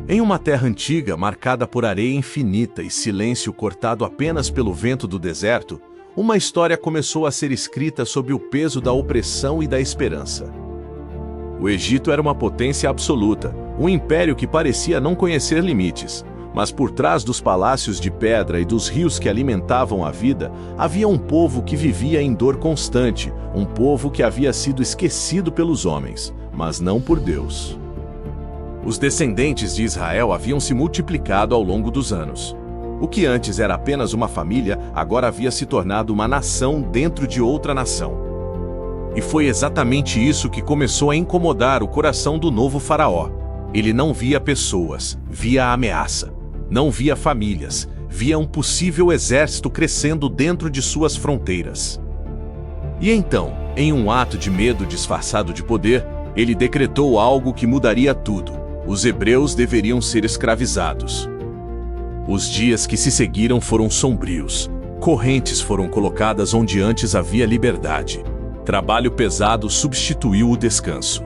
Em uma terra antiga, marcada por areia infinita e silêncio cortado apenas pelo vento do deserto, uma história começou a ser escrita sob o peso da opressão e da esperança. O Egito era uma potência absoluta, um império que parecia não conhecer limites, mas por trás dos palácios de pedra e dos rios que alimentavam a vida, havia um povo que vivia em dor constante, um povo que havia sido esquecido pelos homens, mas não por Deus. Os descendentes de Israel haviam se multiplicado ao longo dos anos. O que antes era apenas uma família, agora havia se tornado uma nação dentro de outra nação. E foi exatamente isso que começou a incomodar o coração do novo faraó. Ele não via pessoas, via a ameaça. Não via famílias, via um possível exército crescendo dentro de suas fronteiras. E então, em um ato de medo disfarçado de poder, ele decretou algo que mudaria tudo. Os hebreus deveriam ser escravizados. Os dias que se seguiram foram sombrios. Correntes foram colocadas onde antes havia liberdade. Trabalho pesado substituiu o descanso.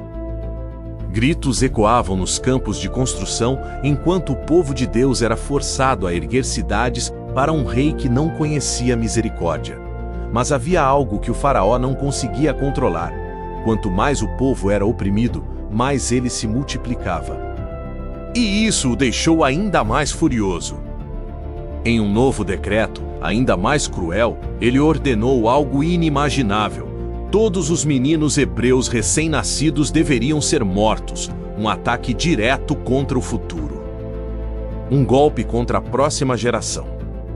Gritos ecoavam nos campos de construção enquanto o povo de Deus era forçado a erguer cidades para um rei que não conhecia misericórdia. Mas havia algo que o faraó não conseguia controlar. Quanto mais o povo era oprimido, mais ele se multiplicava. E isso o deixou ainda mais furioso. Em um novo decreto, ainda mais cruel, ele ordenou algo inimaginável. Todos os meninos hebreus recém-nascidos deveriam ser mortos, um ataque direto contra o futuro. Um golpe contra a próxima geração.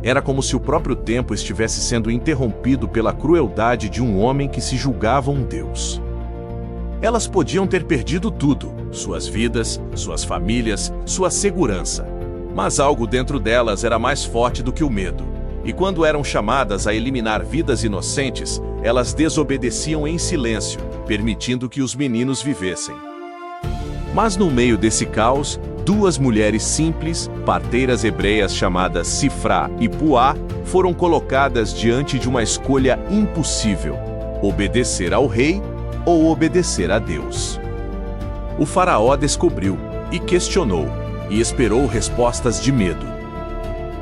Era como se o próprio tempo estivesse sendo interrompido pela crueldade de um homem que se julgava um deus. Elas podiam ter perdido tudo, suas vidas, suas famílias, sua segurança. Mas algo dentro delas era mais forte do que o medo. E quando eram chamadas a eliminar vidas inocentes, elas desobedeciam em silêncio, permitindo que os meninos vivessem. Mas no meio desse caos, duas mulheres simples, parteiras hebreias chamadas Sifrá e Puá, foram colocadas diante de uma escolha impossível: obedecer ao rei ou obedecer a Deus. O faraó descobriu, e questionou, e esperou respostas de medo.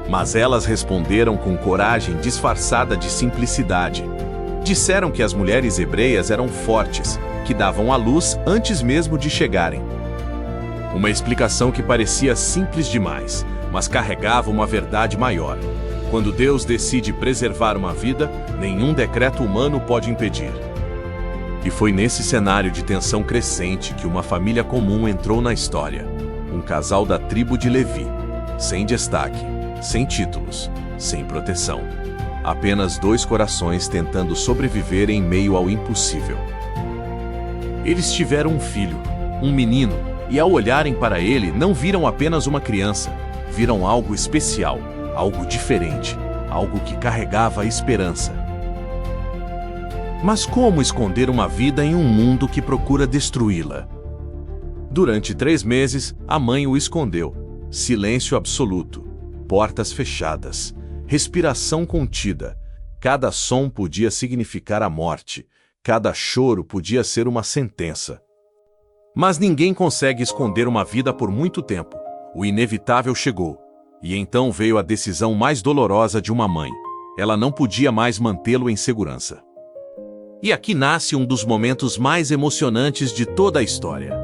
Mas elas responderam com coragem disfarçada de simplicidade. Disseram que as mulheres hebreias eram fortes, que davam à luz antes mesmo de chegarem. Uma explicação que parecia simples demais, mas carregava uma verdade maior. Quando Deus decide preservar uma vida, nenhum decreto humano pode impedir. E foi nesse cenário de tensão crescente que uma família comum entrou na história. Um casal da tribo de Levi, sem destaque, sem títulos, sem proteção. Apenas dois corações tentando sobreviver em meio ao impossível. Eles tiveram um filho, um menino, e ao olharem para ele, não viram apenas uma criança, viram algo especial, algo diferente, algo que carregava a esperança. Mas como esconder uma vida em um mundo que procura destruí-la? Durante 3 meses, a mãe o escondeu. Silêncio absoluto, portas fechadas, respiração contida. Cada som podia significar a morte, cada choro podia ser uma sentença. Mas ninguém consegue esconder uma vida por muito tempo. O inevitável chegou. E então veio a decisão mais dolorosa de uma mãe. Ela não podia mais mantê-lo em segurança. E aqui nasce um dos momentos mais emocionantes de toda a história.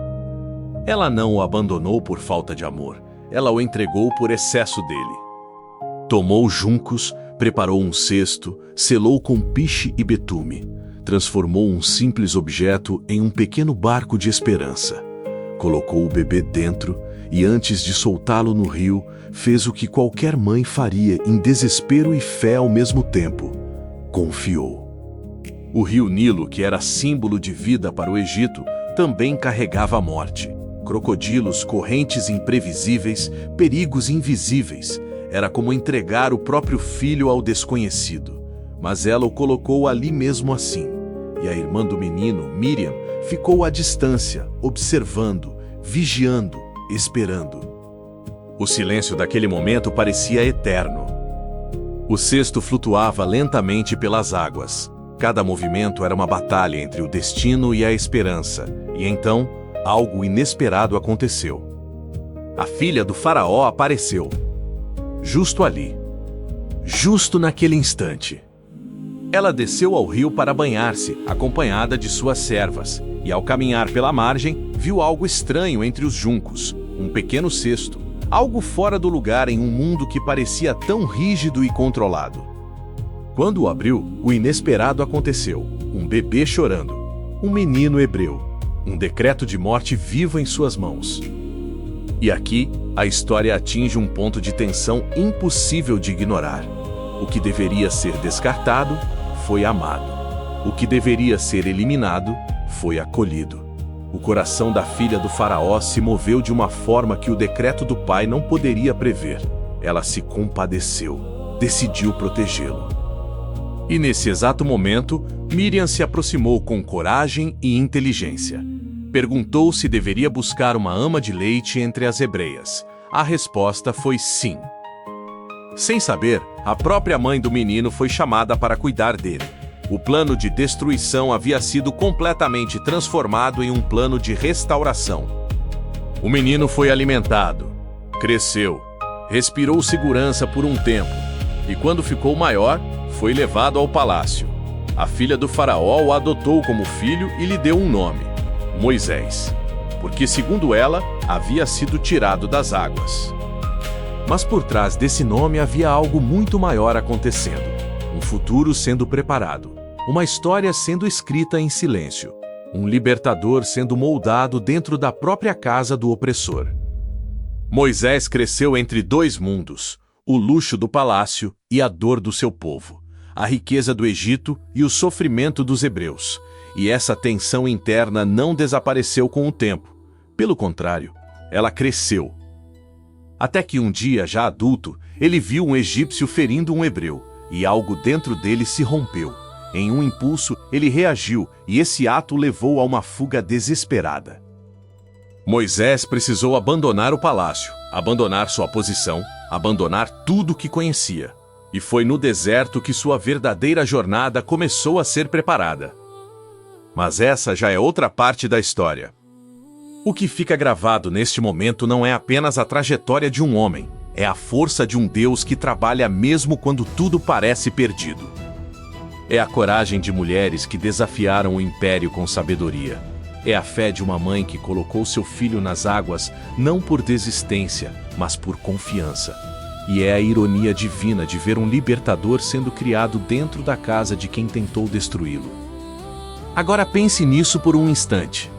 Ela não o abandonou por falta de amor, ela o entregou por excesso dele. Tomou juncos, preparou um cesto, selou com piche e betume, transformou um simples objeto em um pequeno barco de esperança. Colocou o bebê dentro e, antes de soltá-lo no rio, fez o que qualquer mãe faria em desespero e fé ao mesmo tempo: confiou. O rio Nilo, que era símbolo de vida para o Egito, também carregava a morte. Crocodilos, correntes imprevisíveis, perigos invisíveis. Era como entregar o próprio filho ao desconhecido. Mas ela o colocou ali mesmo assim. E a irmã do menino, Miriam, ficou à distância, observando, vigiando, esperando. O silêncio daquele momento parecia eterno. O cesto flutuava lentamente pelas águas. Cada movimento era uma batalha entre o destino e a esperança. E então, algo inesperado aconteceu. A filha do faraó apareceu. Justo ali. Justo naquele instante. Ela desceu ao rio para banhar-se, acompanhada de suas servas, e ao caminhar pela margem, viu algo estranho entre os juncos, um pequeno cesto, algo fora do lugar em um mundo que parecia tão rígido e controlado. Quando o abriu, o inesperado aconteceu: um bebê chorando, um menino hebreu, um decreto de morte vivo em suas mãos. E aqui, a história atinge um ponto de tensão impossível de ignorar. O que deveria ser descartado foi amado. O que deveria ser eliminado foi acolhido. O coração da filha do faraó se moveu de uma forma que o decreto do pai não poderia prever. Ela se compadeceu, decidiu protegê-lo. E nesse exato momento, Miriam se aproximou com coragem e inteligência. Perguntou se deveria buscar uma ama de leite entre as hebreias. A resposta foi sim. Sem saber, a própria mãe do menino foi chamada para cuidar dele. O plano de destruição havia sido completamente transformado em um plano de restauração. O menino foi alimentado, cresceu, respirou segurança por um tempo, e quando ficou maior, foi levado ao palácio. A filha do faraó o adotou como filho e lhe deu um nome: Moisés, porque, segundo ela, havia sido tirado das águas. Mas por trás desse nome havia algo muito maior acontecendo. Um futuro sendo preparado. Uma história sendo escrita em silêncio. Um libertador sendo moldado dentro da própria casa do opressor. Moisés cresceu entre dois mundos: o luxo do palácio e a dor do seu povo. A riqueza do Egito e o sofrimento dos hebreus. E essa tensão interna não desapareceu com o tempo. Pelo contrário, ela cresceu. Até que um dia, já adulto, ele viu um egípcio ferindo um hebreu, e algo dentro dele se rompeu. Em um impulso, ele reagiu, e esse ato o levou a uma fuga desesperada. Moisés precisou abandonar o palácio, abandonar sua posição, abandonar tudo o que conhecia. E foi no deserto que sua verdadeira jornada começou a ser preparada. Mas essa já é outra parte da história. O que fica gravado neste momento não é apenas a trajetória de um homem, é a força de um Deus que trabalha mesmo quando tudo parece perdido. É a coragem de mulheres que desafiaram o império com sabedoria. É a fé de uma mãe que colocou seu filho nas águas não por desistência, mas por confiança. E é a ironia divina de ver um libertador sendo criado dentro da casa de quem tentou destruí-lo. Agora pense nisso por um instante.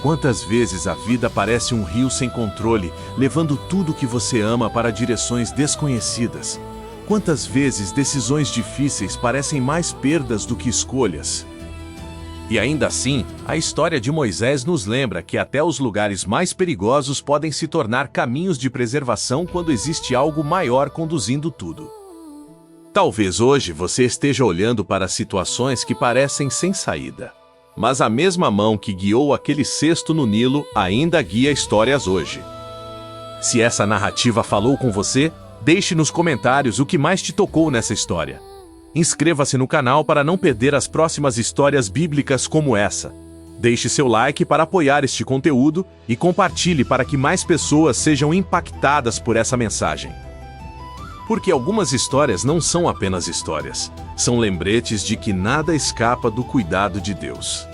Quantas vezes a vida parece um rio sem controle, levando tudo que você ama para direções desconhecidas? Quantas vezes decisões difíceis parecem mais perdas do que escolhas? E ainda assim, a história de Moisés nos lembra que até os lugares mais perigosos podem se tornar caminhos de preservação quando existe algo maior conduzindo tudo. Talvez hoje você esteja olhando para situações que parecem sem saída. Mas a mesma mão que guiou aquele cesto no Nilo ainda guia histórias hoje. Se essa narrativa falou com você, deixe nos comentários o que mais te tocou nessa história. Inscreva-se no canal para não perder as próximas histórias bíblicas como essa. Deixe seu like para apoiar este conteúdo e compartilhe para que mais pessoas sejam impactadas por essa mensagem. Porque algumas histórias não são apenas histórias, são lembretes de que nada escapa do cuidado de Deus.